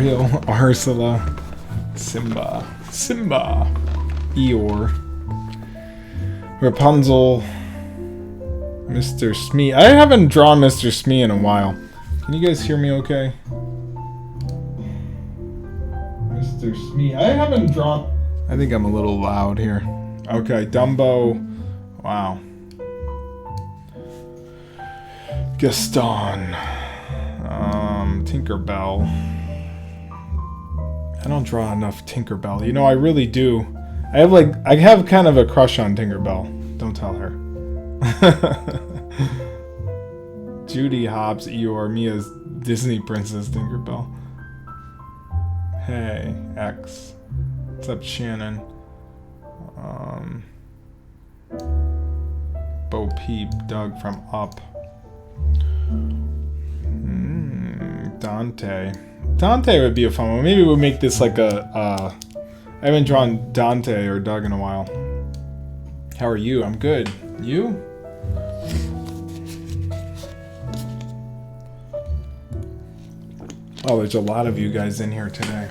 Ariel, Ursula, Simba, Eeyore, Rapunzel, Mr. Smee. I haven't drawn Mr. Smee in a while. Can you guys hear me okay? Mr. Smee. I haven't drawn... I think I'm a little loud here. Okay, Dumbo. Wow. Gaston. Tinkerbell. I don't draw enough Tinkerbell. You know, I really do. I have kind of a crush on Tinkerbell. Don't tell her. Judy Hopps, Eeyore, Mia's Disney Princess Tinkerbell. Hey, X. What's up, Shannon? Bo Peep, Doug from Up. Dante. Dante would be a fun one. Maybe we'll make this like a... I haven't drawn Dante or Doug in a while. How are you? I'm good. You? Oh, there's a lot of you guys in here today.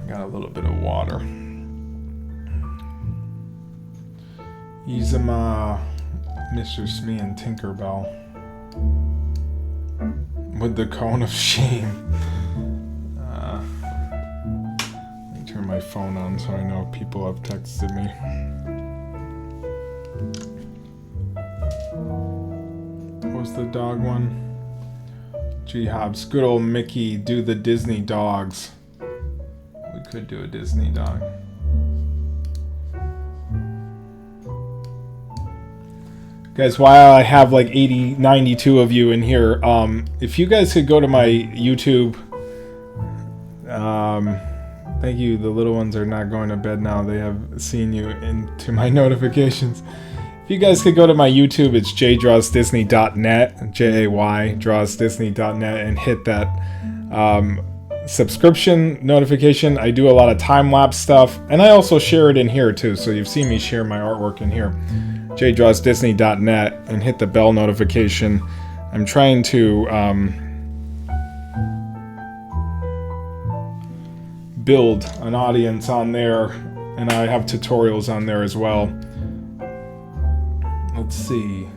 Got a little bit of water. Izuma, Mr. Smee, and Tinkerbell. With the cone of shame. Let me turn my phone on so I know people have texted me. What was the dog one? G Hobbs, good old Mickey, do the Disney dogs. We could do a Disney dog. Guys, while I have like 92 of you in here, if you guys could go to my YouTube, thank you, the little ones are not going to bed now, they have seen you into my notifications. If you guys could go to my YouTube, it's jaydrawsdisney.net, J-A-Y, drawsdisney.net, and hit that subscription notification. I do a lot of time-lapse stuff, and I also share it in here too, so you've seen me share my artwork in here. jaydrawsdisney.net, and hit the bell notification. I'm trying to build an audience on there, and I have tutorials on there as well. Let's see.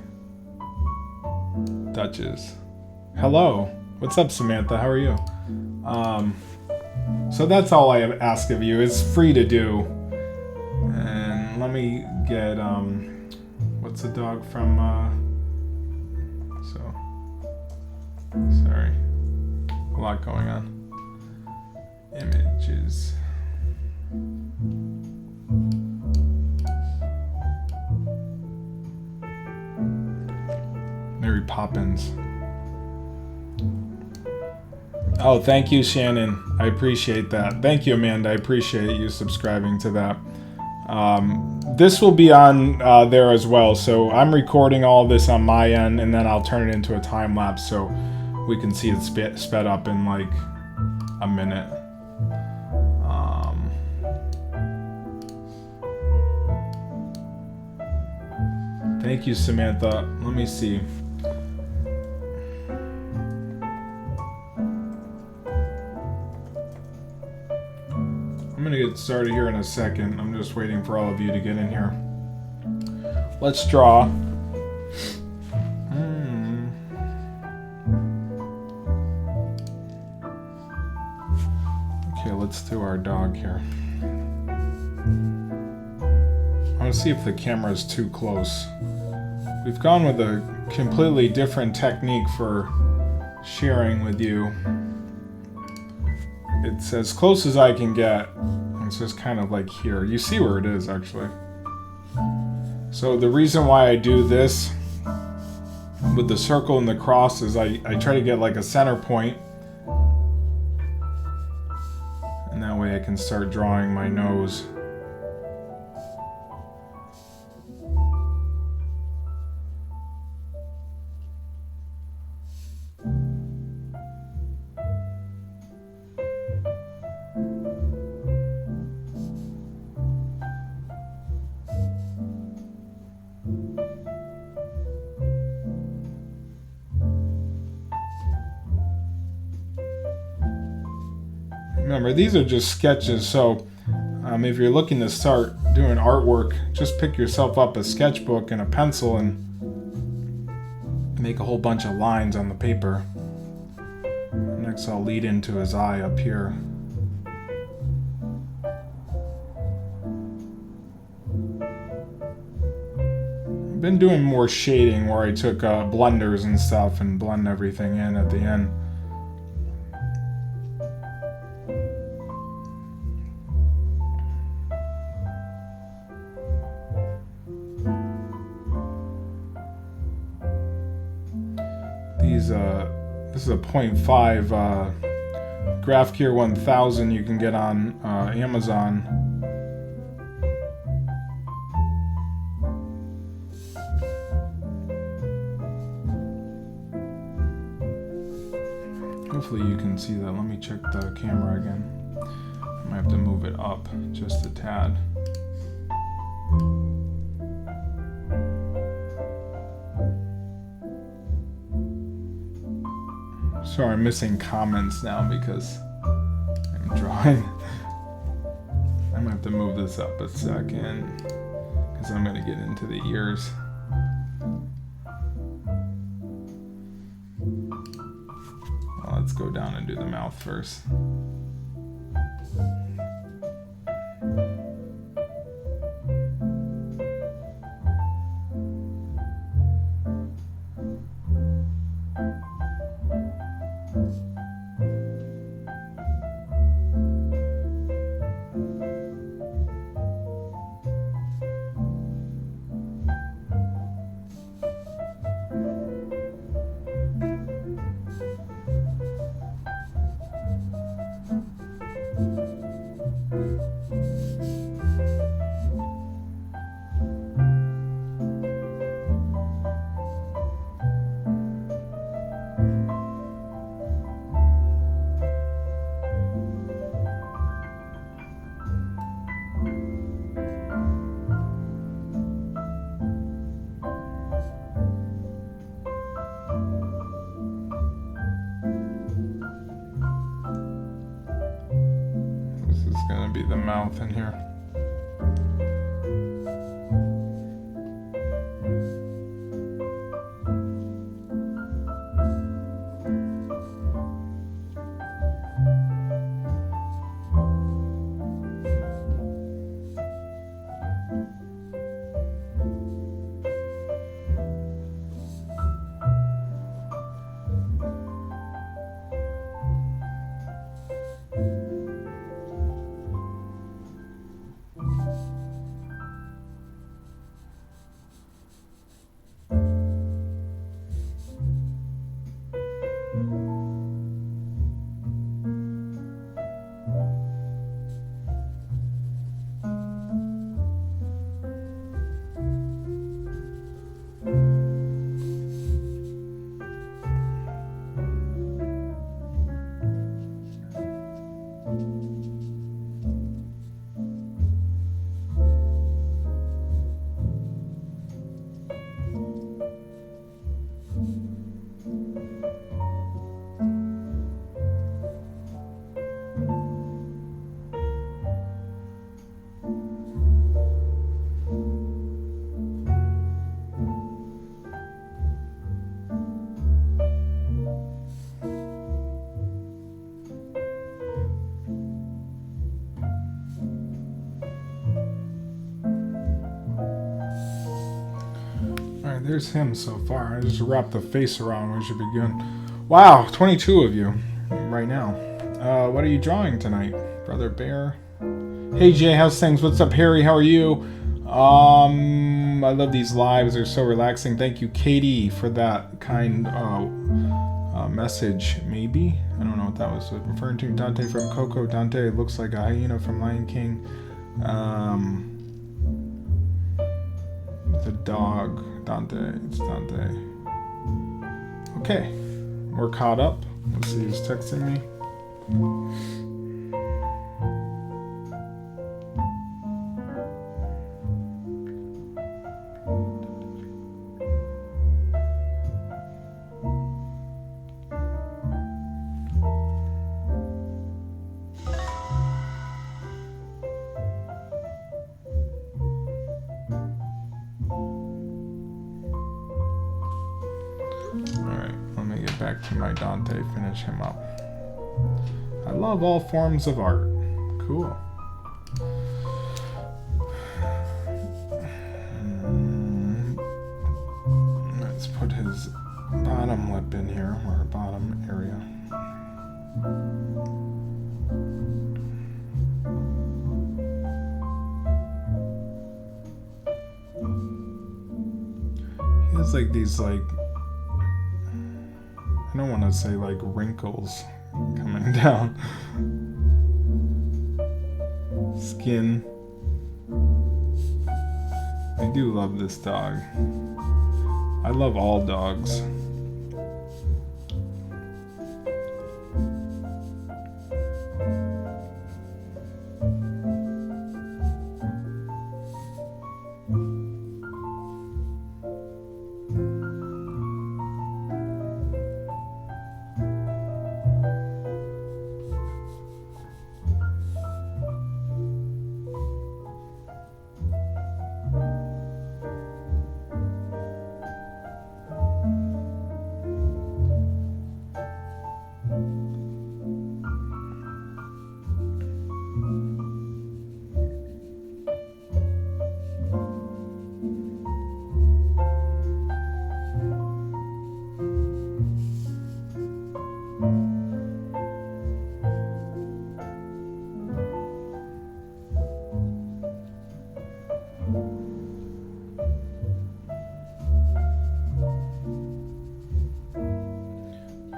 Duchess. Hello. What's up, Samantha? How are you? So that's all I ask of you. It's free to do. And let me get... what's the dog from, sorry, a lot going on. Images. Mary Poppins. Oh, thank you, Shannon. I appreciate that. Thank you, Amanda. I appreciate you subscribing to that. This will be on there as well, so I'm recording all this on my end, and then I'll turn it into a time lapse so we can see it sped up in like a minute. Thank you, Samantha. Let me see. I'm gonna get started here in a second. I'm just waiting for all of you to get in here. Let's draw. Okay, let's do our dog here. I want to see if the camera is too close. We've gone with a completely different technique for sharing with you. It's as close as I can get. It's just kind of like here. You see where it is, actually. So the reason why I do this with the circle and the cross is I try to get like a center point. And that way I can start drawing my nose. Remember, these are just sketches, so if you're looking to start doing artwork, just pick yourself up a sketchbook and a pencil and make a whole bunch of lines on the paper. Next I'll lead into his eye up here. I've been doing more shading where I took blenders and stuff and blend everything in at the end. This is a 0.5 Graph Gear 1000 you can get on Amazon. Hopefully you can see that. Let me check the camera again. I might have to move it up just a tad. Sorry, I'm missing comments now because I'm drawing. I might have to move this up a second because I'm going to get into the ears. Well, let's go down and do the mouth first. Be the mouth in here. There's him so far. I just wrapped the face around. We should be good. Wow, 22 of you right now. What are you drawing tonight, Brother Bear? Hey Jay, how's things? What's up, Harry? How are you? I love these lives. They're so relaxing. Thank you, Katie, for that kind message. Maybe? I don't know what that was referring to. Dante from Coco. Dante looks like a hyena from Lion King. The dog. Dante. It's Dante. Okay. We're caught up. Let's see who's texting me. back to my Dante, finish him up. I love all forms of art. Cool. Let's put his bottom lip in here, or bottom area. He has like these I don't want to say like wrinkles coming down. Skin. I do love this dog. I love all dogs.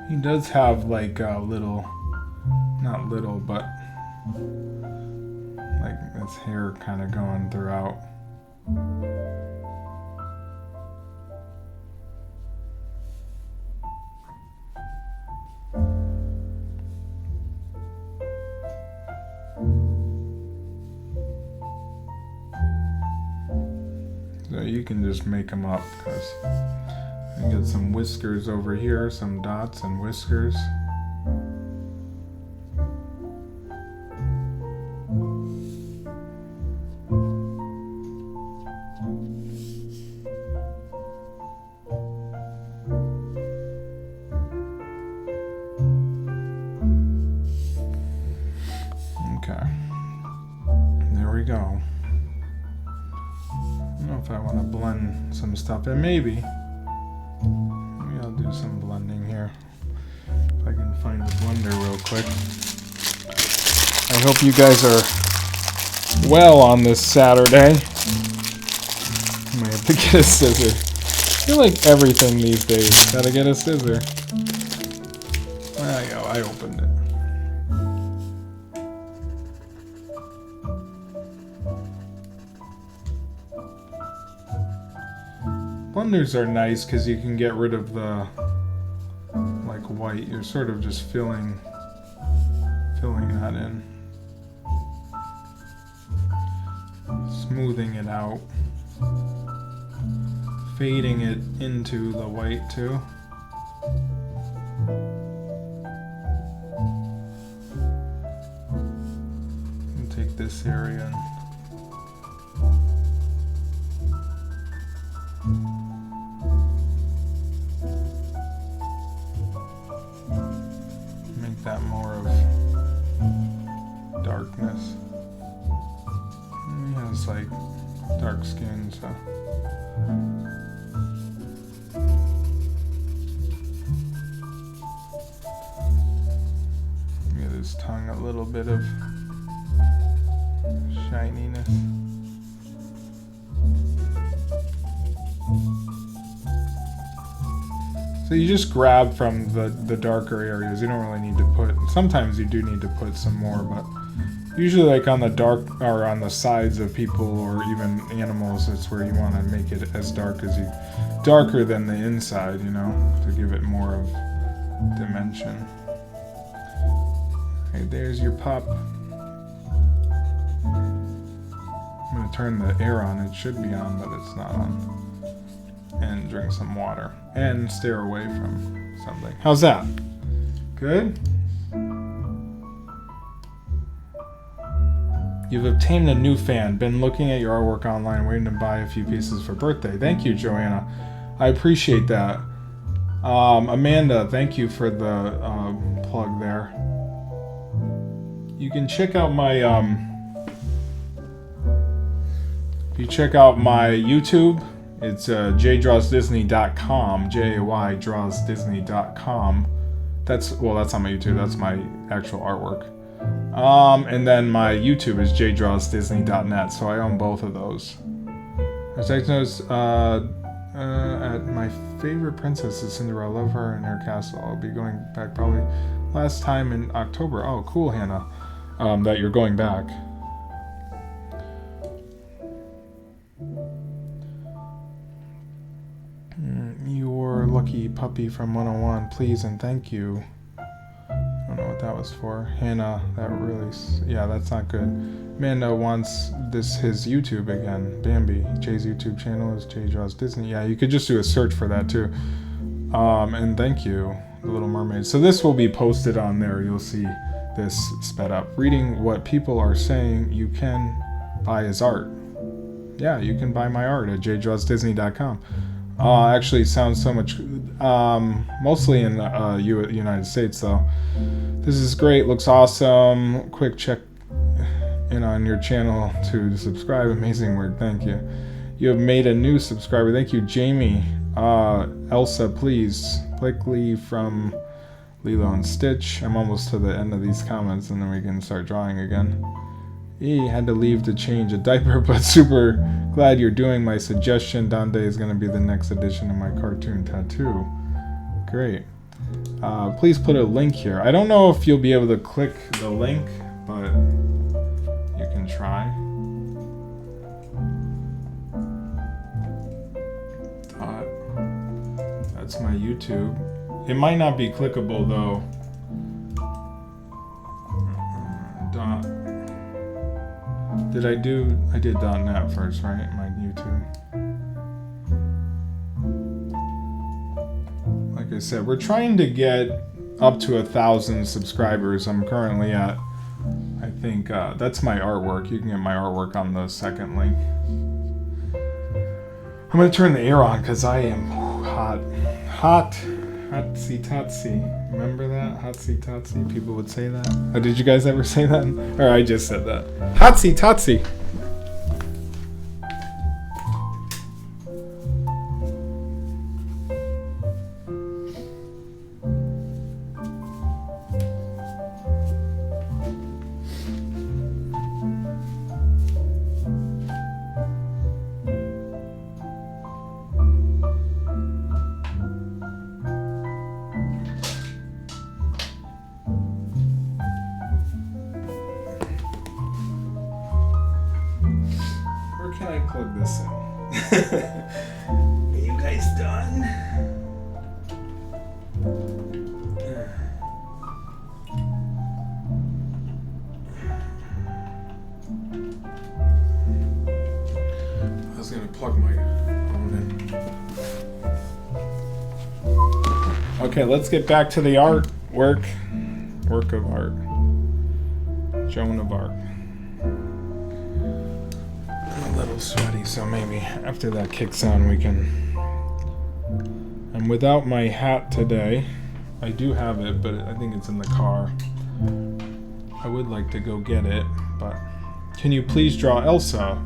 He does have like a little, not little, but like his hair kind of going throughout. So you can just make them up because I get some whiskers over here, some dots and whiskers. Okay. There we go. I don't know if I want to blend some stuff in. Maybe I'll do some blending here. If I can find the blender real quick. I hope you guys are well on this Saturday. I might have to get a scissor. I feel like everything these days. Gotta get a scissor. There you go, I opened it. Blenders are nice because you can get rid of the like white. You're sort of just filling that in, smoothing it out, fading it into the white too. And take this area and that more of darkness. He has like dark skin, so get his tongue a little bit of shininess. So you just grab from the darker areas. You don't really need to put, sometimes you do need to put some more, but usually like on the dark or on the sides of people or even animals, that's where you want to make it as darker than the inside, you know, to give it more of dimension. Okay, there's your pup. I'm going to turn the air on. It should be on, but it's not on. And drink some water and steer away from something. How's that? Good? You've obtained a new fan. Been looking at your artwork online, waiting to buy a few pieces for birthday. Thank you, Joanna. I appreciate that. Amanda, thank you for the plug there. You can check out my if you check out my YouTube, it's jaydrawsdisney.com, jaydrawsdisney.com. That's on my YouTube. That's my actual artwork. And then my YouTube is jaydrawsdisney.net. So I own both of those. As I noticed, at my favorite princess is Cinderella. I love her and her castle. I'll be going back probably last time in October. Oh, cool, Hannah, that you're going back. Your lucky puppy from 101, please and thank you. I don't know what that was for. Hannah, that really, yeah, that's not good. Amanda wants his YouTube again. Bambi, Jay's YouTube channel is Jay Draws Disney. Yeah, you could just do a search for that too. And thank you, The Little Mermaid. So this will be posted on there. You'll see this sped up. Reading what people are saying you can buy his art. Yeah, you can buy my art at jaydrawsdisney.com. Actually, it sounds so much, mostly in United States though. This is great, looks awesome. Quick check in on your channel to subscribe. Amazing work, thank you. You have made a new subscriber. Thank you, Jamie. Elsa, please. Blakely from Lilo and Stitch. I'm almost to the end of these comments and then we can start drawing again. He had to leave to change a diaper, but super glad you're doing my suggestion. Dante is going to be the next edition of my cartoon tattoo. Great. Please put a link here. I don't know if you'll be able to click the link, but you can try. That's my YouTube. It might not be clickable though. I did .net first, right? My YouTube. Like I said, we're trying to get up to 1,000 subscribers. I'm currently at, I think, that's my artwork. You can get my artwork on the second link. I'm gonna turn the air on because I am hot. Hotsy totsy. Remember that? Hotsy totsy? People would say that. Oh, did you guys ever say that? Or I just said that. Hotsy totsy. Can I plug this in? Are you guys done? I was gonna plug my phone in. Okay, let's get back to the art work of art. Joan of Arc. A little sweaty, so maybe after that kicks on we can. I'm without my hat today. I do have it, but I think it's in the car. I would like to go get it, but can you please draw Elsa?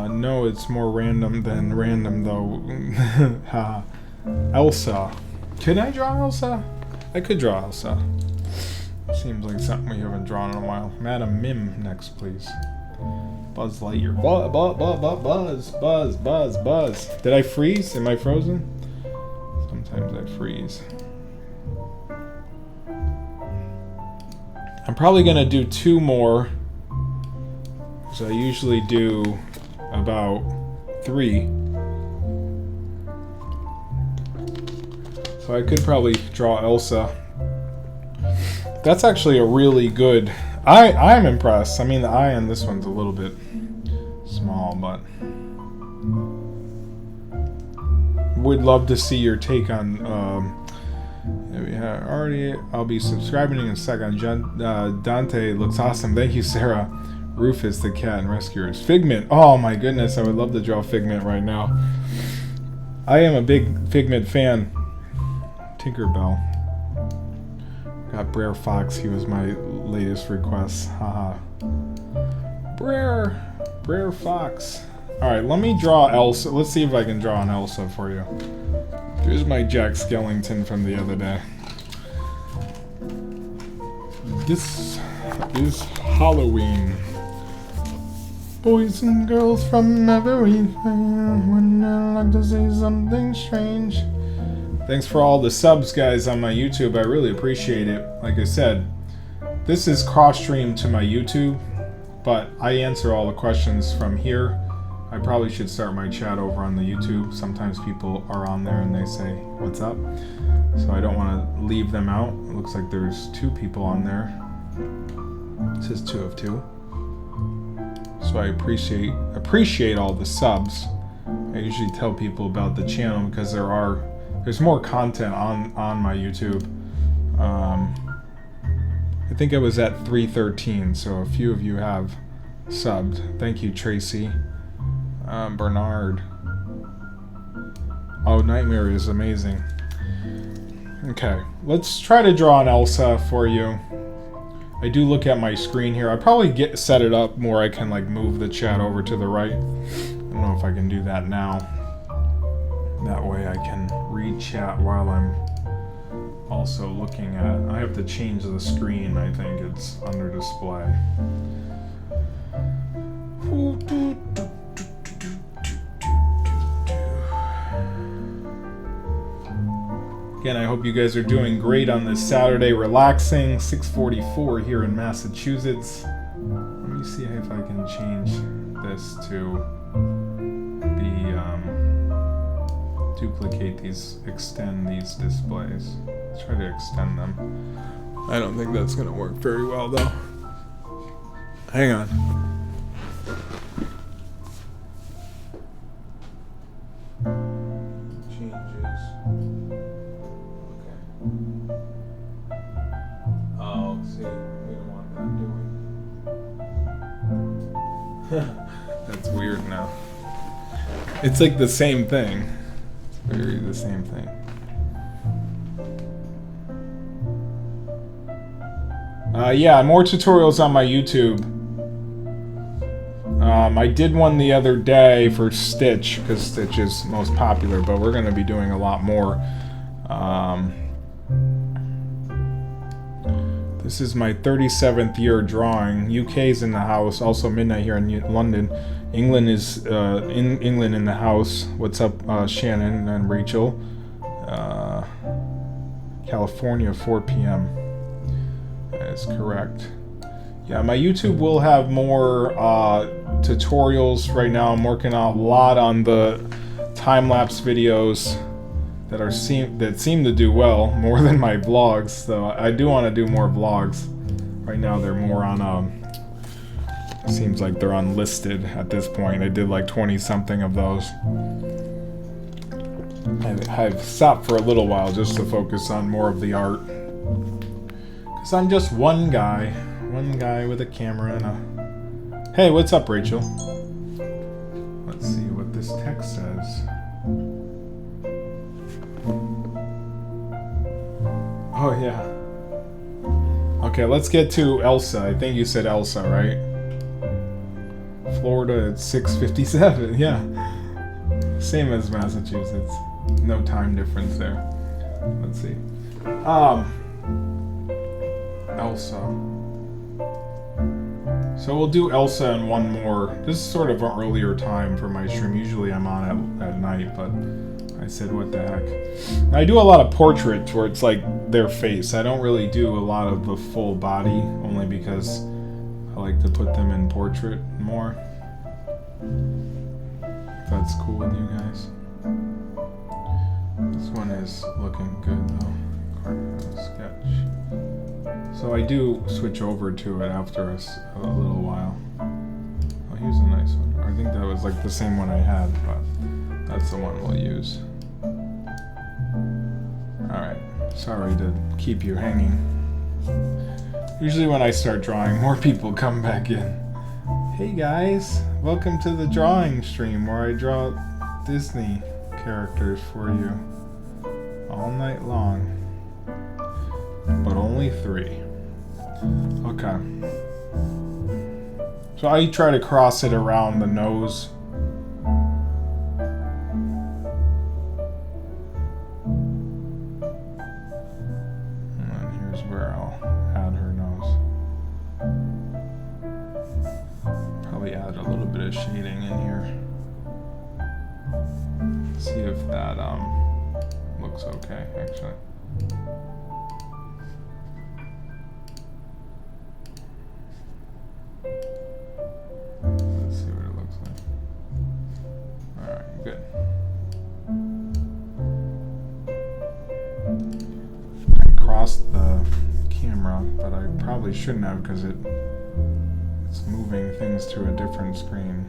No, it's more random than random though. Elsa. Can I draw Elsa? I could draw Elsa. Seems like something we haven't drawn in a while. Madam Mim next, please. Buzz Lightyear. Buzz. Did I freeze? Am I frozen? Sometimes I freeze. I'm probably gonna do 2 more. So I usually do about 3. So I could probably draw Elsa. That's actually a really good... I'm impressed. I mean, the eye on this one's a little bit small, but would love to see your take on. I'll be subscribing in a second. Dante looks awesome. Thank you, Sarah. Rufus the cat and rescuers. Figment. Oh my goodness, I would love to draw Figment right now. I am a big Figment fan. Tinkerbell. Got Brer Fox. He was my latest request. Haha. Brer Fox. Alright, let me draw Elsa. Let's see if I can draw an Elsa for you. Here's my Jack Skellington from the other day. This is Halloween. Boys and girls from everywhere, when I like to say something strange. Thanks for all the subs, guys, on my YouTube. I really appreciate it. Like I said, this is cross-streamed to my YouTube, but I answer all the questions from here. I probably should start my chat over on the YouTube. Sometimes people are on there and they say, what's up? So I don't want to leave them out. It looks like there's 2 people on there. It says 2 of 2. So I appreciate all the subs. I usually tell people about the channel because there's more content on my YouTube. I think I was at 313, so a few of you have subbed. Thank you, Tracy. Bernard. Oh, Nightmare is amazing. Okay, let's try to draw an Elsa for you. I do look at my screen here. I probably set it up more. I can like move the chat over to the right. I don't know if I can do that now. That way I can read chat while I'm also looking at. I have to change the screen. I think it's under display. Again, I hope you guys are doing great on this Saturday, relaxing. 6:44 here in Massachusetts. Let me see if I can change this to be duplicate these, extend these displays. Let's try to extend them. I don't think that's going to work very well though. Hang on. Changes. Okay. Oh, see, we don't want that, do we? That's weird now. It's like the same thing. It's very the same thing. Yeah, more tutorials on my YouTube. I did one the other day for Stitch, because Stitch is most popular, but we're going to be doing a lot more. This is my 37th year drawing. UK's in the house, also midnight here in London. England is England in the house. What's up, Shannon and Rachel? California, 4 p.m. That is correct. Yeah, my YouTube will have more tutorials. Right now I'm working a lot on the time-lapse videos that seem to do well, more than my vlogs. So I do want to do more vlogs. Right now they're more on seems like they're unlisted at this point. I did like 20 something of those. I've stopped for a little while just to focus on more of the art. Cause I'm just one guy with a camera and a... Hey, what's up, Rachel? Let's see what this text says. Oh, yeah. Okay, let's get to Elsa. I think you said Elsa, right? Florida at 6:57, yeah. Same as Massachusetts. No time difference there. Let's see. Elsa. So we'll do Elsa and one more. This is sort of an earlier time for my stream. Usually I'm on at night, but I said what the heck. I do a lot of portraits where it's like their face. I don't really do a lot of the full body, only because I like to put them in portrait more. If that's cool with you guys. This one is looking good though. Sketch. So I do switch over to it after a little while. Oh, here's a nice one. I think that was like the same one I had, but that's the one we'll use. Alright, sorry to keep you hanging. Usually when I start drawing, more people come back in. Hey guys, welcome to the drawing stream where I draw Disney characters for you. all night long. But only 3. Okay. So I try to cross it around the nose. And then here's where I'll add her nose. Probably add a little bit of shading in here. See if that looks okay, actually. Let's see what it looks like. Alright, good. I crossed the camera, but I probably shouldn't have because it's moving things to a different screen.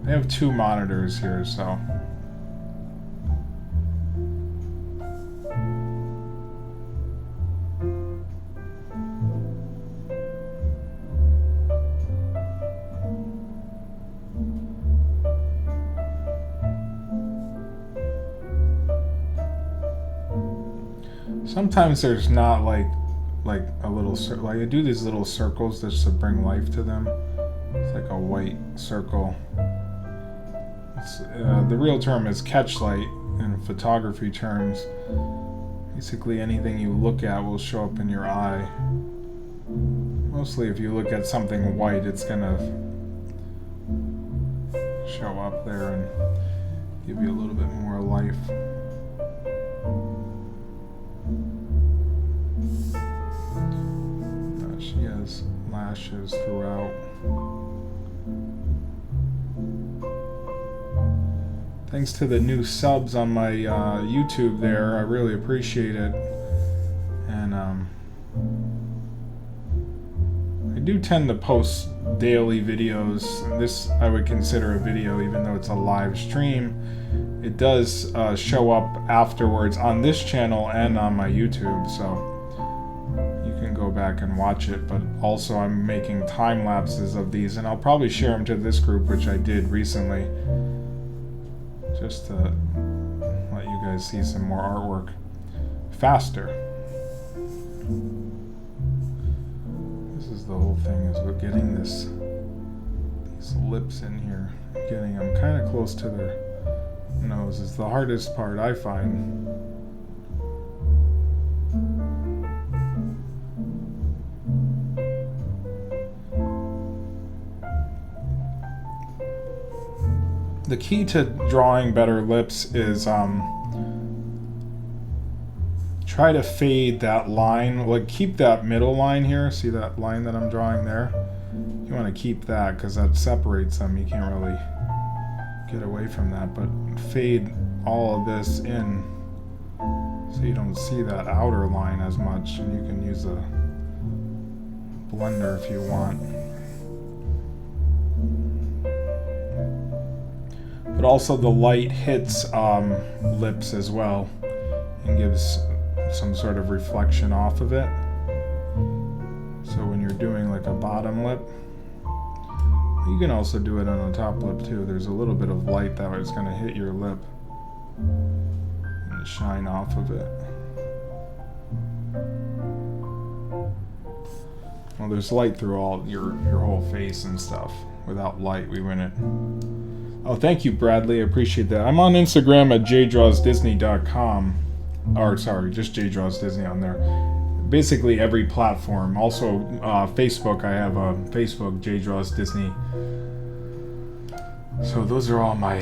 I have 2 monitors here, so sometimes there's not like a little like I do these little circles just to bring life to them. It's like a white circle. It's, the real term is catch light in photography terms. Basically anything you look at will show up in your eye. Mostly if you look at something white, it's gonna show up there and give you a little bit more life. She has lashes throughout. Thanks to the new subs on my YouTube there, I really appreciate it. And I do tend to post daily videos. This I would consider a video even though it's a live stream. It does show up afterwards on this channel and on my YouTube, so go back and watch it, but also I'm making time lapses of these and I'll probably share them to this group, which I did recently, just to let you guys see some more artwork faster. This is the whole thing, is with getting these lips in here, getting them kind of close to their nose is the hardest part I find. The key to drawing better lips is try to fade that line, like keep that middle line here, see that line that I'm drawing there? You want to keep that because that separates them, you can't really get away from that, but fade all of this in so you don't see that outer line as much, and you can use a blender if you want. But also the light hits lips as well and gives some sort of reflection off of it. So when you're doing like a bottom lip, you can also do it on a top lip too. There's a little bit of light that is going to hit your lip and shine off of it. Well, there's light through all your whole face and stuff. Without light, we wouldn't. Oh, thank you, Bradley. I appreciate that. I'm on Instagram at jdrawsdisney.com. Or, sorry, just jdrawsdisney on there. Basically every platform. Also, Facebook. I have a Facebook, jdrawsdisney. So those are all my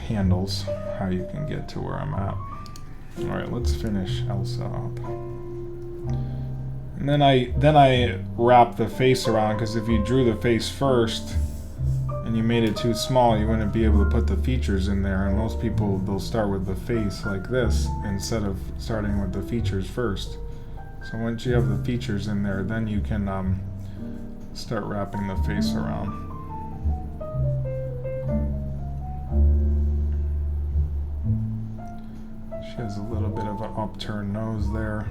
handles, how you can get to where I'm at. Alright, let's finish Elsa up. And then I wrap the face around, because if you drew the face first and you made it too small, you wouldn't be able to put the features in there, and most people, they'll start with the face like this instead of starting with the features first. So once you have the features in there, then you can start wrapping the face around. She has a little bit of an upturned nose there.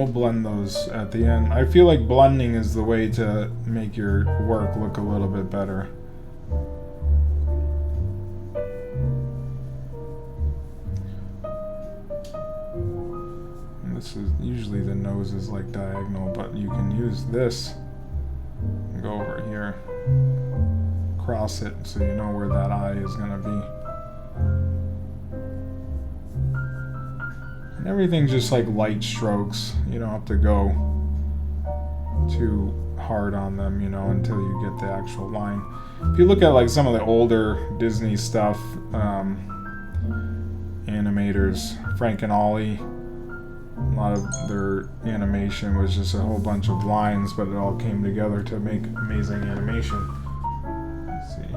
we'll blend those at the end. I feel like blending is the way to make your work look a little bit better. And this is usually the nose is like diagonal, but you can use this and go over here, cross it so you know where that eye is going to be. And everything's just like light strokes. You don't have to go too hard on them, you know, until you get the actual line. If you look at like some of the older Disney stuff, animators, Frank and Ollie, a lot of their animation was just a whole bunch of lines, but it all came together to make amazing animation. Let's see.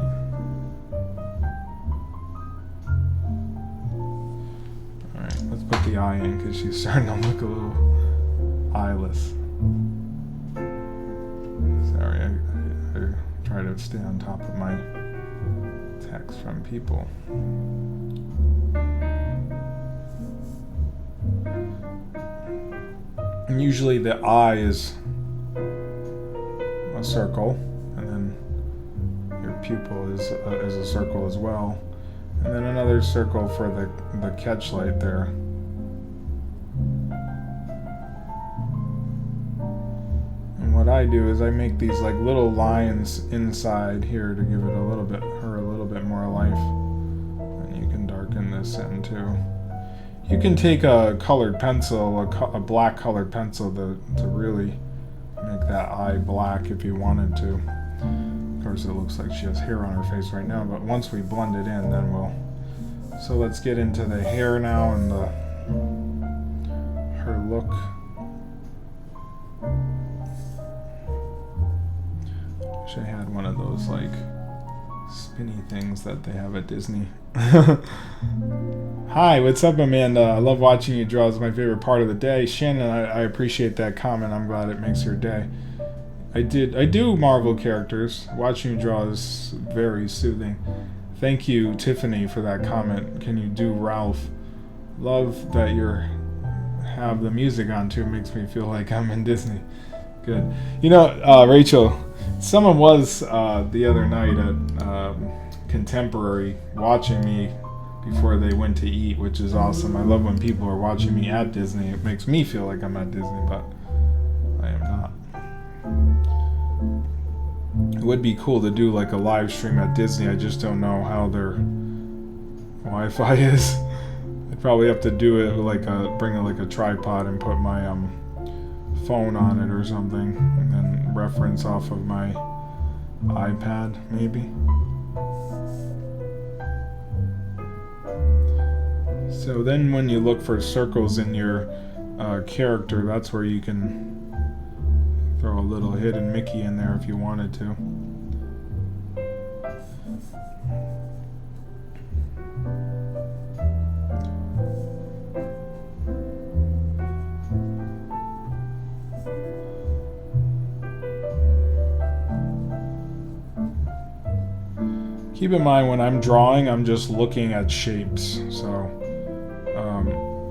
Alright, let's put the eye in because she's starting to look a little eyeless. Sorry, I try to stay on top of my text from people. And usually the eye is a circle, and then your pupil is a circle as well, and then another circle for the catch light there. And what I do is I make these like little lines inside here to give it her a little bit more life. And you can darken this in too. You can take a colored pencil, a black colored pencil to really make that eye black if you wanted to. Of course, it looks like she has hair on her face right now, but once we blend it in, then we'll... So let's get into the hair now and her look. Wish I had one of those, like, spinny things that they have at Disney. Hi, what's up, Amanda? I love watching you draw. It's my favorite part of the day. Shannon, I appreciate that comment. I'm glad it makes your day. I do Marvel characters. Watching you draw is very soothing. Thank you, Tiffany, for that comment. Can you do Ralph? Love that you have the music on too. Makes me feel like I'm in Disney. Good. You know, Rachel, someone was the other night at Contemporary watching me before they went to eat, which is awesome. I love when people are watching me at Disney. It makes me feel like I'm at Disney, but I am not. It would be cool to do like a live stream at Disney. I just don't know how their Wi-Fi is. I'd probably have to do it with bring like a tripod and put my phone on it or something, and then reference off of my iPad maybe. So then when you look for circles in your character, that's where you can throw a little hidden Mickey in there if you wanted to. Keep in mind when I'm drawing, I'm just looking at shapes. So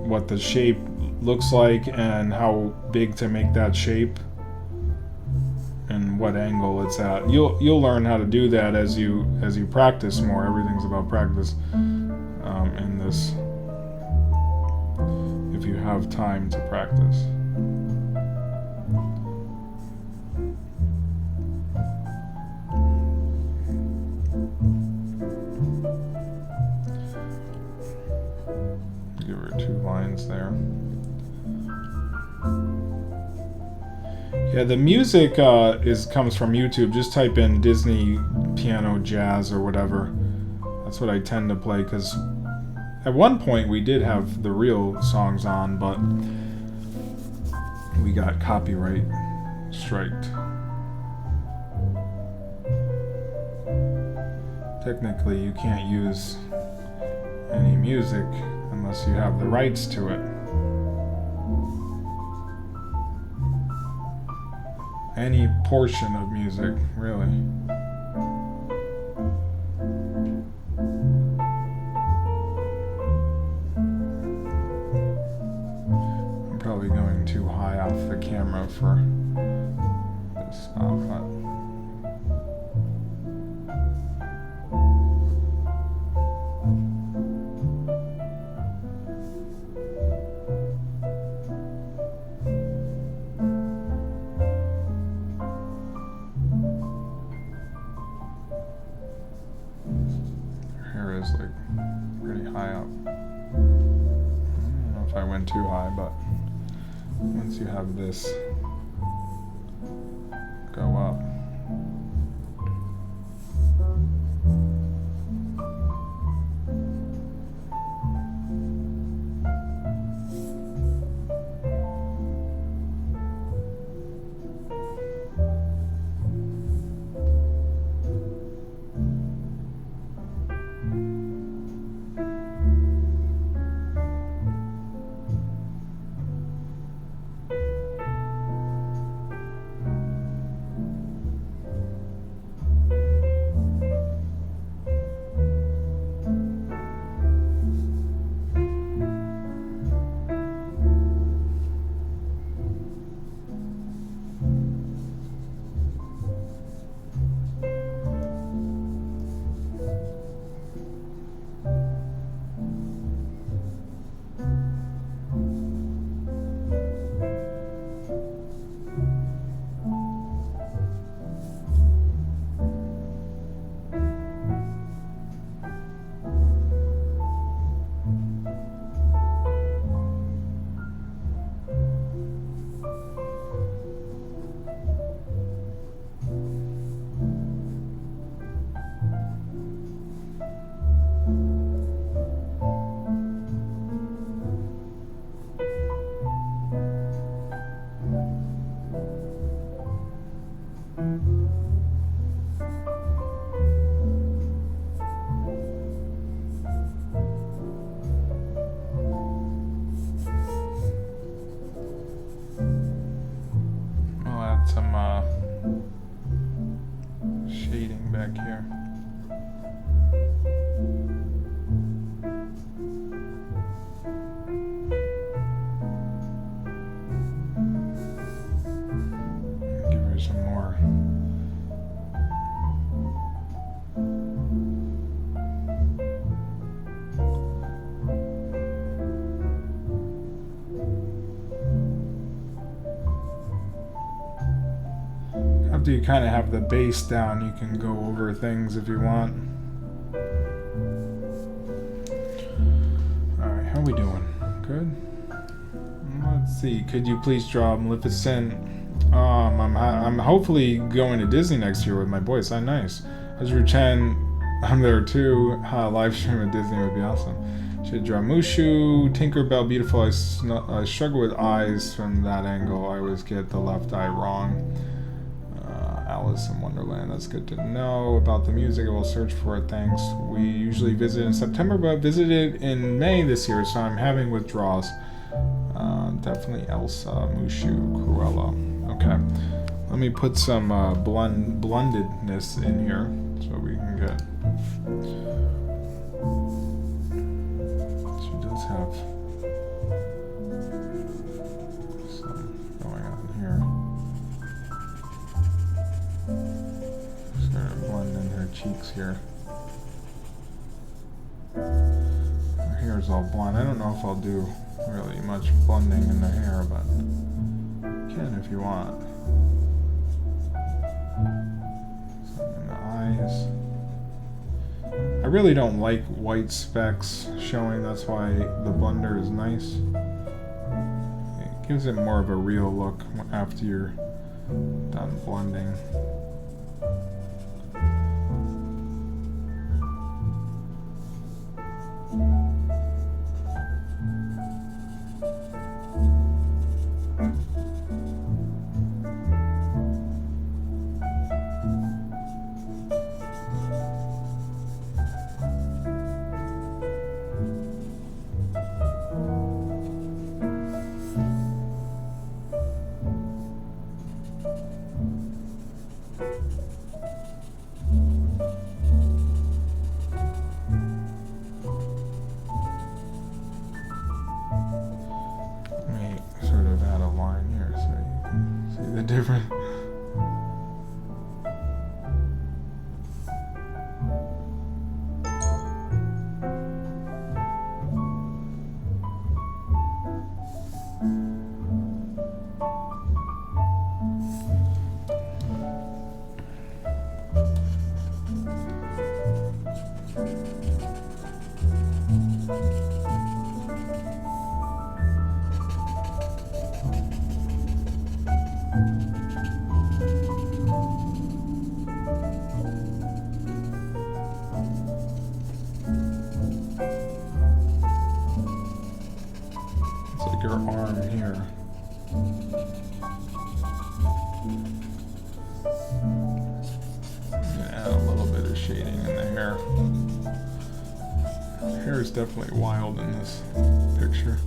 what the shape looks like and how big to make that shape and what angle it's at. You'll learn how to do that as you practice more. Everything's about practice in this, if you have time to practice. Give her 2 lines there. Yeah, the music comes from YouTube. Just type in Disney piano jazz or whatever. That's what I tend to play, because at one point we did have the real songs on, but we got copyright striked. Technically, you can't use any music unless you have the rights to it. Any portion of music, really. I'm probably going too high. off the camera for this spot, but hair is like pretty high up. I don't know if I went too high, but once you have this go up, some shading back here. Give her some more. After you kind of have the base down, you can go over things if you want. Alright, how we doing? Good? Let's see, could you please draw Maleficent? I'm hopefully going to Disney next year with my boys. So nice. Azure Chen, I'm there too. Live stream at Disney would be awesome. Should draw Mushu, Tinkerbell, beautiful. I struggle with eyes from that angle. I always get the left eye wrong. Alice in Wonderland, that's good to know. About the music, I will search for it, thanks. We usually visit in September, but visited in May this year, so I'm having withdrawals. Definitely Elsa, Mushu, Cruella. Okay, let me put some blendedness in here so we can get... She does have some going on here. Sort of blend in her cheeks here. Her hair is all blonde. I don't know if I'll do really much blending in the hair, but you can if you want. Some in the eyes. I really don't like white specks showing, that's why the blender is nice. It gives it more of a real look after you're done blending. arm here. I'm gonna add a little bit of shading in the hair. The hair is definitely wild in this picture.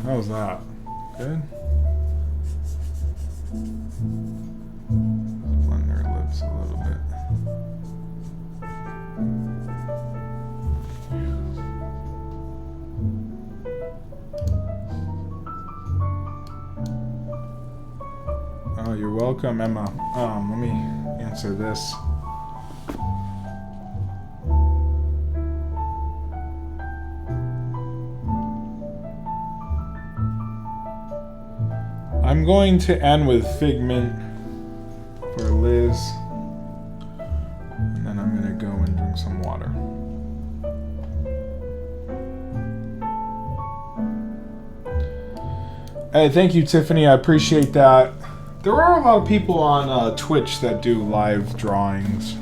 How's that? Good? Blend their lips a little bit. Oh, you're welcome, Emma. Let me answer this. I'm going to end with Figment for Liz, and then I'm gonna go and drink some water. Hey, thank you, Tiffany. I appreciate that. There are a lot of people on Twitch that do live drawings,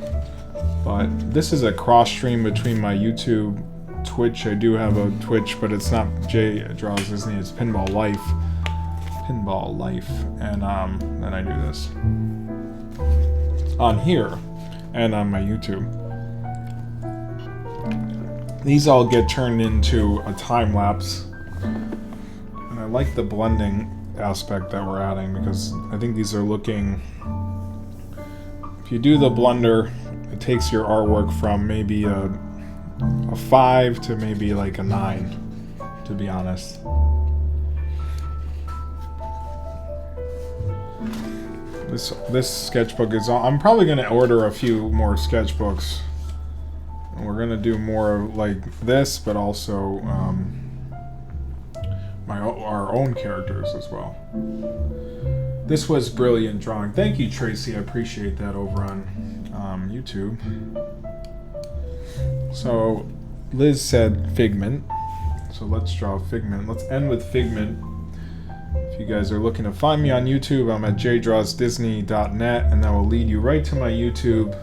but this is a cross stream between my YouTube, Twitch. I do have a Twitch, but it's not Jay Draws Disney. It's Pinball Life. Pinball Life, and then I do this on here and on my YouTube. These all get turned into a time lapse, and I like the blending aspect that we're adding because I think these are looking. If you do the blender, it takes your artwork from maybe a 5 to maybe like a 9, to be honest. This sketchbook is on. I'm probably going to order a few more sketchbooks. And we're going to do more like this, but also our own characters as well. This was brilliant drawing. Thank you, Tracy. I appreciate that over on YouTube. So Liz said Figment. So let's draw Figment. Let's end with Figment. If you guys are looking to find me on YouTube, I'm at jdrawsdisney.net, and that will lead you right to my YouTube.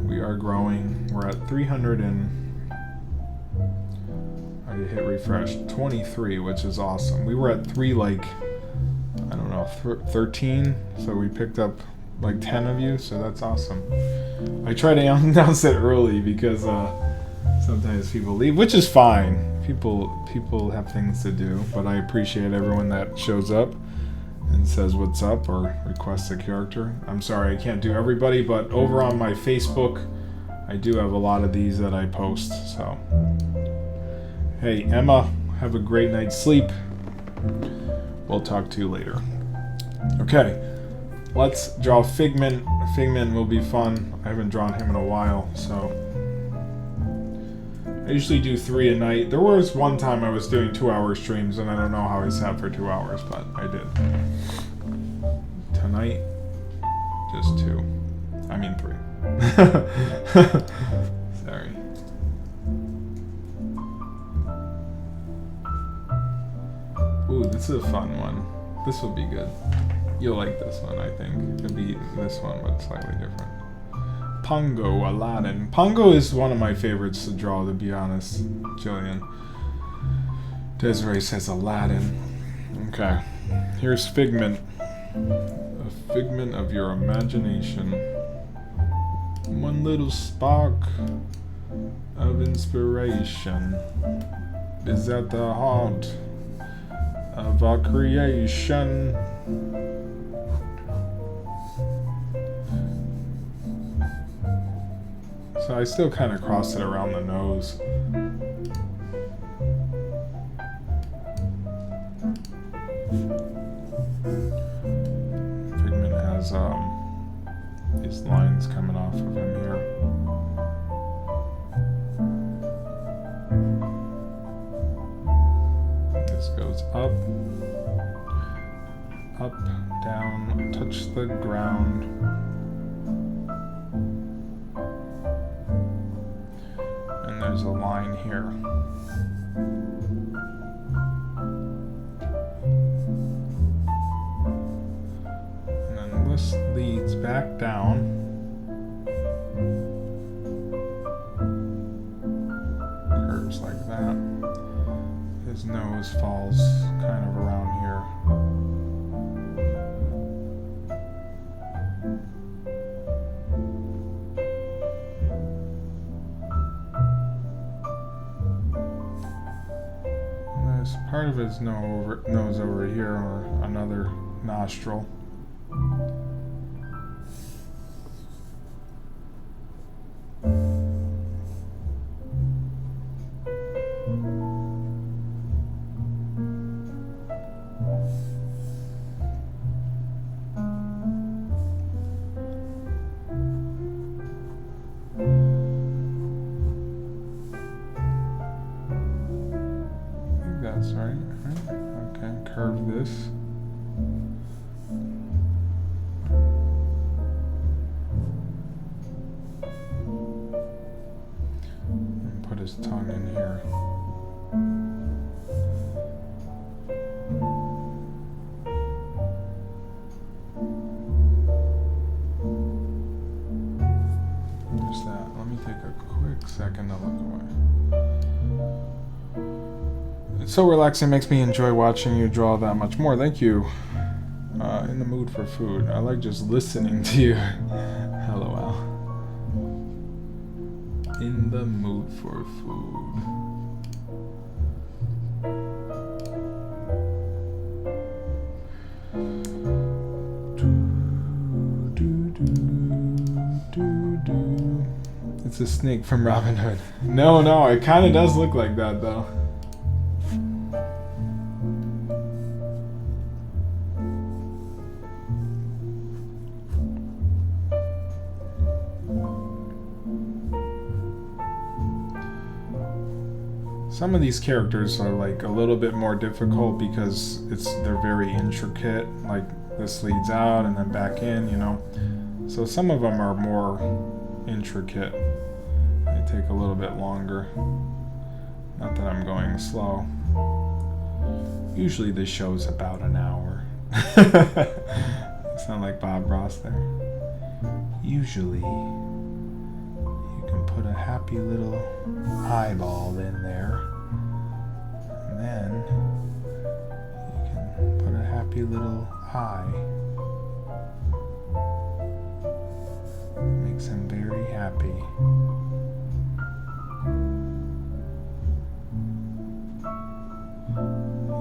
We are growing. We're at 300 and I hit refresh 23, which is awesome. We were at 3 like I don't know 13, so we picked up like 10 of you, so that's awesome. I try to announce it early because sometimes people leave, which is fine. People have things to do, but I appreciate everyone that shows up and says what's up or requests a character. I'm sorry I can't do everybody, but over on my Facebook, I do have a lot of these that I post. So, hey Emma, have a great night's sleep. We'll talk to you later. Okay, let's draw Figment. Figment will be fun. I haven't drawn him in a while, so. I usually do 3 a night. There was one time I was doing 2-hour streams, and I don't know how I sat for 2 hours, but I did. Tonight, just 2. I mean 3. Sorry. Ooh, this is a fun one. This will be good. You'll like this one, I think. It'll be this one, but slightly different. Pongo, Aladdin. Pongo is one of my favorites to draw, to be honest, Jillian. Desiree says Aladdin. Okay. Here's Figment. A figment of your imagination. One little spark of inspiration is at the heart of our creation. So I still kind of crossed it around the nose. Figment has these lines coming off of him here. This goes up, down, touch the ground. There's a line here. And then this leads back down. His nose falls kind of around here. There's part of his nose over here, or another nostril. That's right. Okay, curve this. And put his tongue in here. There's that. Let me take a quick second to look away. It's so relaxing, makes me enjoy watching you draw that much more. Thank you. In the mood for food. I like just listening to you. LOL. In the mood for food. It's a snake from Robin Hood. No, it kind of does look like that though. Some of these characters are like a little bit more difficult because they're very intricate, like this leads out and then back in, you know. So some of them are more intricate. They take a little bit longer. Not that I'm going slow. Usually this show's about an hour. Sound like Bob Ross there. Usually you can put a happy little eyeball in there. And then you can put a happy little eye. Makes him very happy.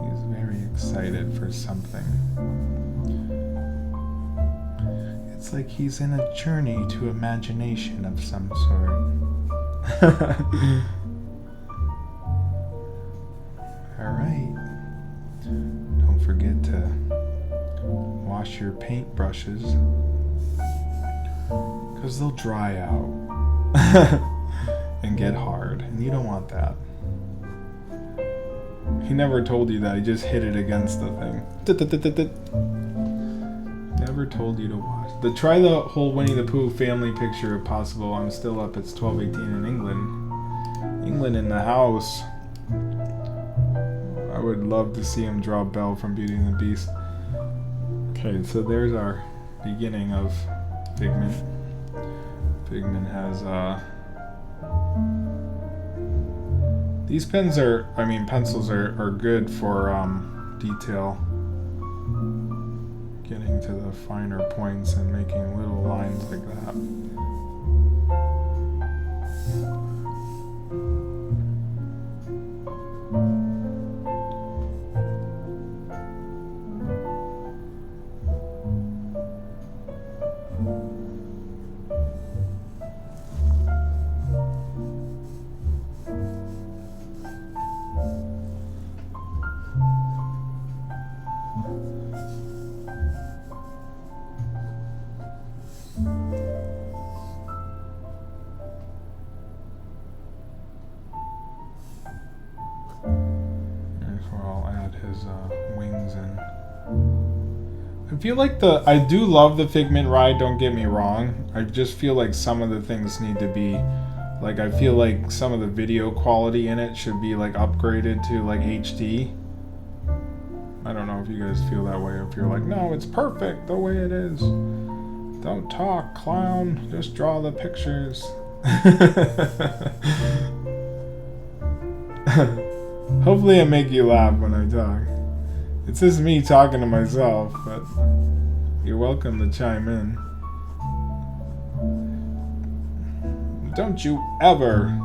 He's very excited for something. It's like he's in a journey to imagination of some sort. Alright. Don't forget to wash your paint brushes, because they'll dry out and get hard, and you don't want that. He never told you that, he just hit it against the thing. Never told you to wash. Try the whole Winnie the Pooh family picture if possible. I'm still up, it's 12:18 in England. England in the house. I would love to see him draw Belle from Beauty and the Beast. Okay, so there's our beginning of Figment. Figment has these pencils are good for detail, getting to the finer points and making little lines like that. Wings in. I feel like I do love the Figment ride, don't get me wrong. I just feel like some of the things need to be, like, I feel like some of the video quality in it should be like upgraded to like HD. I don't know if you guys feel that way, if you're like, no, it's perfect the way it is. Don't talk, clown, just draw the pictures. Hopefully I make you laugh when I talk. It's just me talking to myself, but you're welcome to chime in. Don't you ever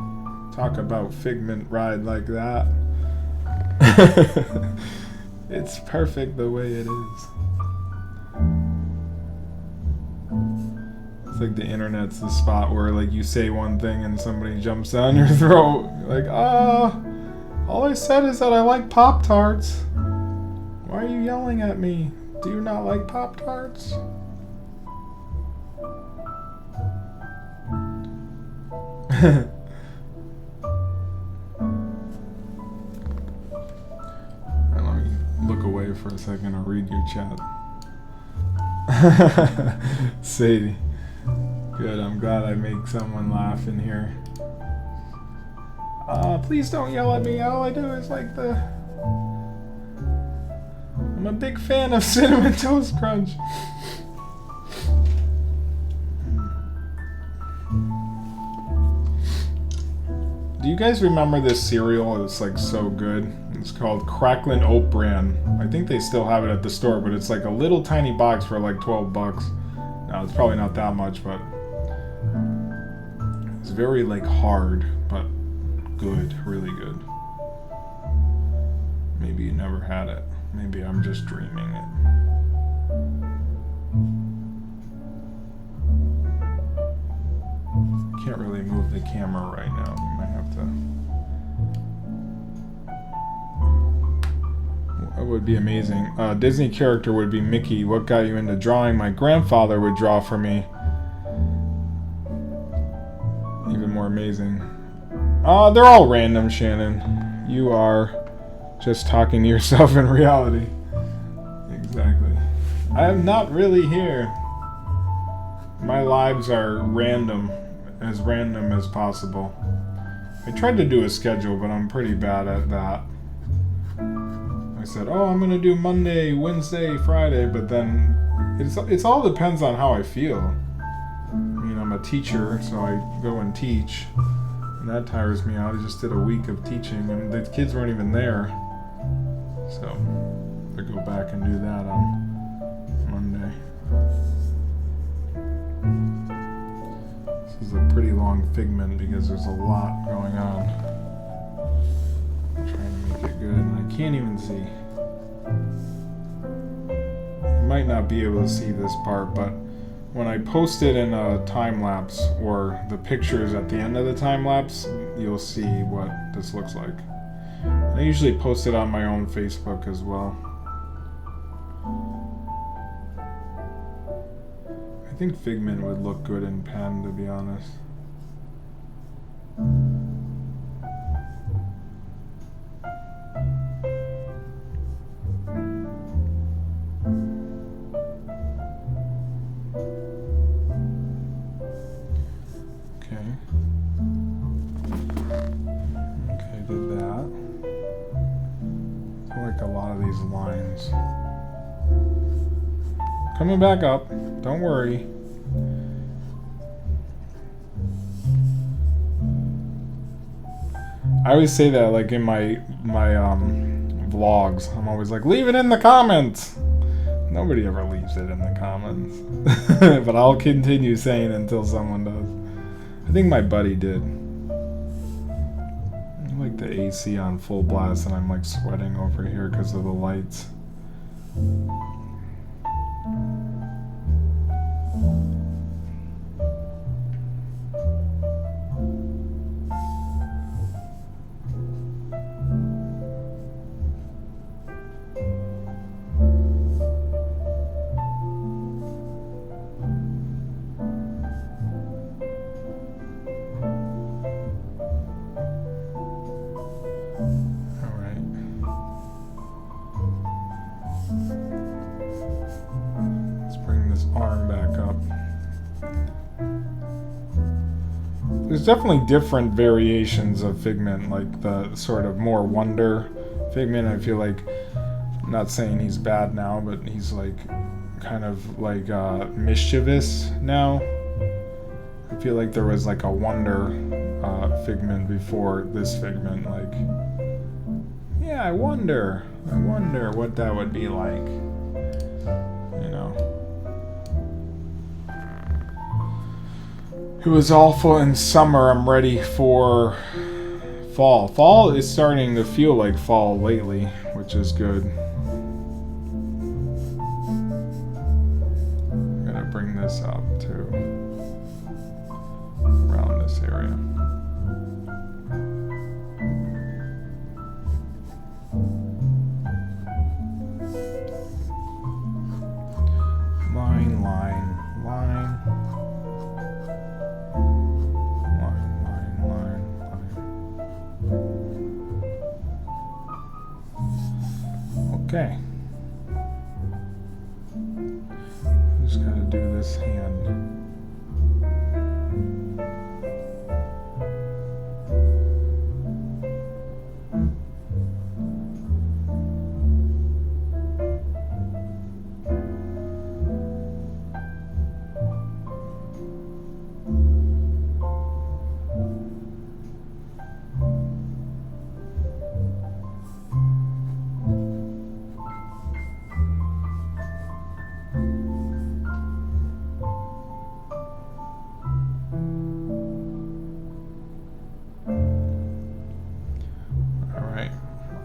talk about Figment ride like that. It's perfect the way it is. It's like the internet's the spot where like you say one thing and somebody jumps down your throat. You're like, all I said is that I like Pop-Tarts. Why are you yelling at me? Do you not like Pop-Tarts? Let me look away for a second and read your chat. Sadie. Good, I'm glad I make someone laugh in here. Please don't yell at me. All I do is like I'm a big fan of Cinnamon Toast Crunch. Do you guys remember this cereal? It's like so good. It's called Cracklin' Oat Bran. I think they still have it at the store, but it's like a little tiny box for like 12 bucks. No, it's probably not that much, but it's very like hard, but good, really good. Maybe you never had it. Maybe I'm just dreaming it. Can't really move the camera right now. You might have to. It would be amazing. Disney character would be Mickey. What got you into drawing? My grandfather would draw for me. Even more amazing. They're all random, Shannon. You are just talking to yourself in reality. Exactly. I am not really here. My lives are random as possible. I tried to do a schedule, but I'm pretty bad at that. I said, I'm gonna do Monday, Wednesday, Friday, but then it's all depends on how I feel. I mean, I'm a teacher, so I go and teach, and that tires me out. I just did a week of teaching, and the kids weren't even there, so I go back and do that on Monday. This is a pretty long Figment because there's a lot going on. I'm trying to make it good, and I can't even see. You might not be able to see this part, but when I post it in a time lapse or the pictures at the end of the time lapse, you'll see what this looks like. I usually post it on my own Facebook as well. I think Figment would look good in pen, to be honest. Okay, did that. I like a lot of these lines. Coming back up, don't worry. I always say that like in my vlogs. I'm always like, leave it in the comments. Nobody ever leaves it in the comments. But I'll continue saying it until someone does. I think my buddy did. I like the AC on full blast and I'm like sweating over here because of the lights. There's definitely different variations of Figment, like the sort of more wonder Figment. I feel like, I'm not saying he's bad now, but he's like kind of like mischievous now. I feel like there was like a wonder Figment before this Figment, like Yeah, I wonder what that would be like. You know. It was awful in summer. I'm ready for fall. Fall is starting to feel like fall lately, which is good. I'm gonna bring this up too. Around this area. Line, line, line. Okay. Just gotta do this hand.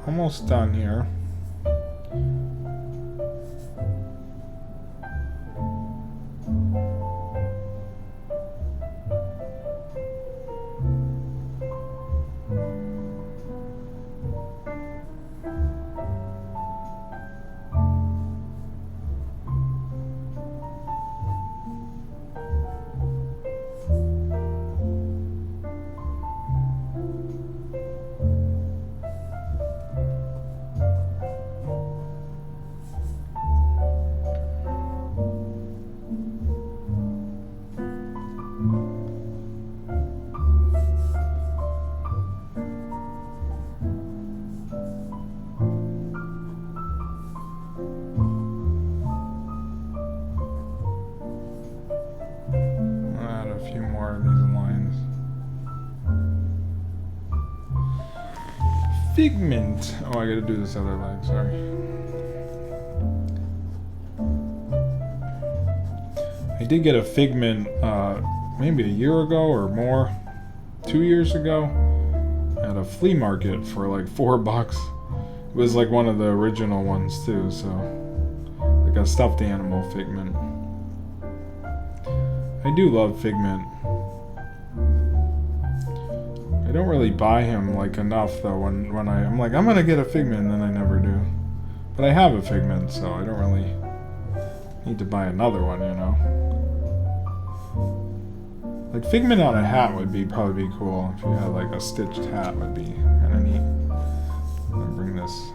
Almost done here. Figment. Oh, I gotta do this other leg, sorry. I did get a Figment maybe a year ago or more, 2 years ago, at a flea market for like $4. It was like one of the original ones too, so like a stuffed animal Figment. I do love Figment. I don't really buy him like enough though. When I'm like, I'm gonna get a Figment, and then I never do. But I have a Figment, so I don't really need to buy another one, you know. Like Figment on a hat would probably be cool. If you had like a stitched hat, would be kind of neat. I'm gonna bring this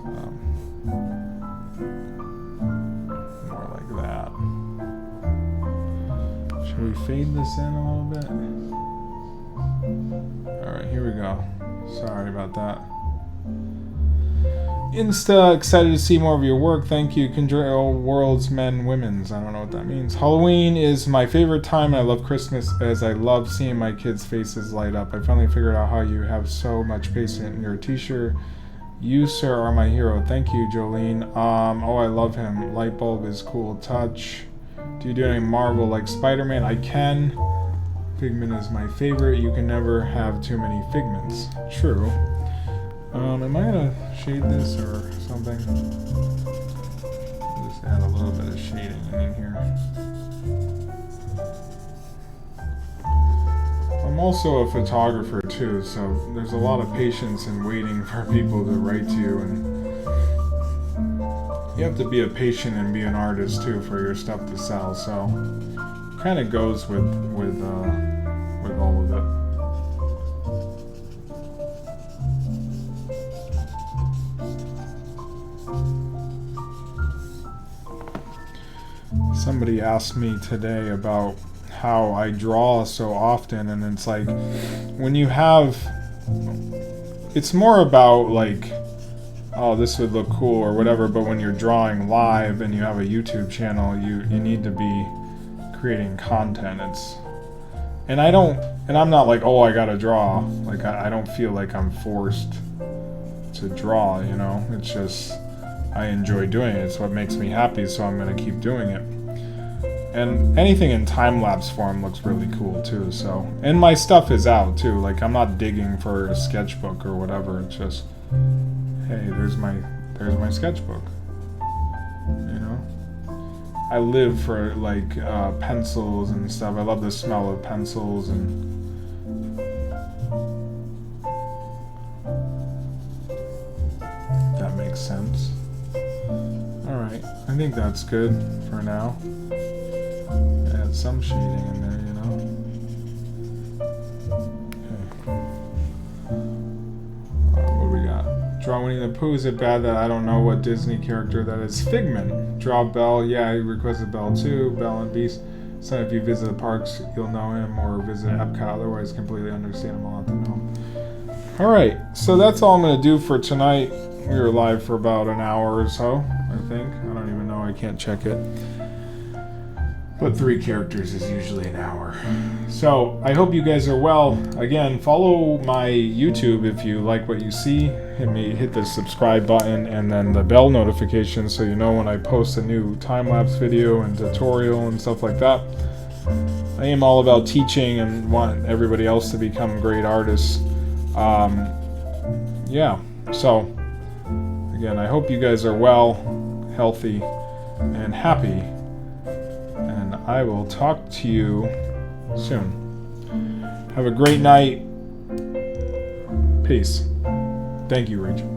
more like that. Should we fade this in a little bit? Alright, here we go. Sorry about that. Insta, excited to see more of your work. Thank you. Control World's Men, Women's. I don't know what that means. Halloween is my favorite time. I love Christmas as I love seeing my kids' faces light up. I finally figured out how you have so much patience. You're a teacher. You, sir, are my hero. Thank you, Jolene. Oh, I love him. Lightbulb is cool touch. Do you do any Marvel like Spider-Man? I can. Figment is my favorite. You can never have too many Figments. True. Am I gonna shade this or something? Just add a little bit of shading in here. I'm also a photographer too, so there's a lot of patience in waiting for people to write to you, and you have to be a patient and be an artist too for your stuff to sell. So kind of goes with all of it. Somebody asked me today about how I draw so often, and it's like when you have, it's more about like, oh, this would look cool or whatever, but when you're drawing live and you have a YouTube channel, you need to be creating content. And I'm not like, oh, I gotta draw. Like I don't feel like I'm forced to draw, you know. It's just, I enjoy doing it. It's what makes me happy, so I'm going to keep doing it. And anything in time-lapse form looks really cool too, so. And my stuff is out too, like I'm not digging for a sketchbook or whatever, it's just, hey, there's my sketchbook, you know? I live for like pencils and stuff. I love the smell of pencils and that makes sense. Alright, I think that's good for now. Add some shading in there, you know. Okay. What do we got? Draw Winnie the Pooh. Is it bad that I don't know what Disney character that is? Figment. Draw Belle. Yeah, I requested Belle too. Belle and Beast. So if you visit the parks, you'll know him, or visit Epcot. Otherwise, completely understandable not to know him. Alright, so that's all I'm going to do for tonight. We were live for about an hour or so, I think. I don't even know. I can't check it. But 3 characters is usually an hour. So, I hope you guys are well. Again, follow my YouTube if you like what you see. Hit the subscribe button and then the bell notification so you know when I post a new time-lapse video and tutorial and stuff like that. I am all about teaching and want everybody else to become great artists. Yeah, so, again, I hope you guys are well, healthy, and happy. And I will talk to you soon. Have a great night. Peace. Thank you, Rachel.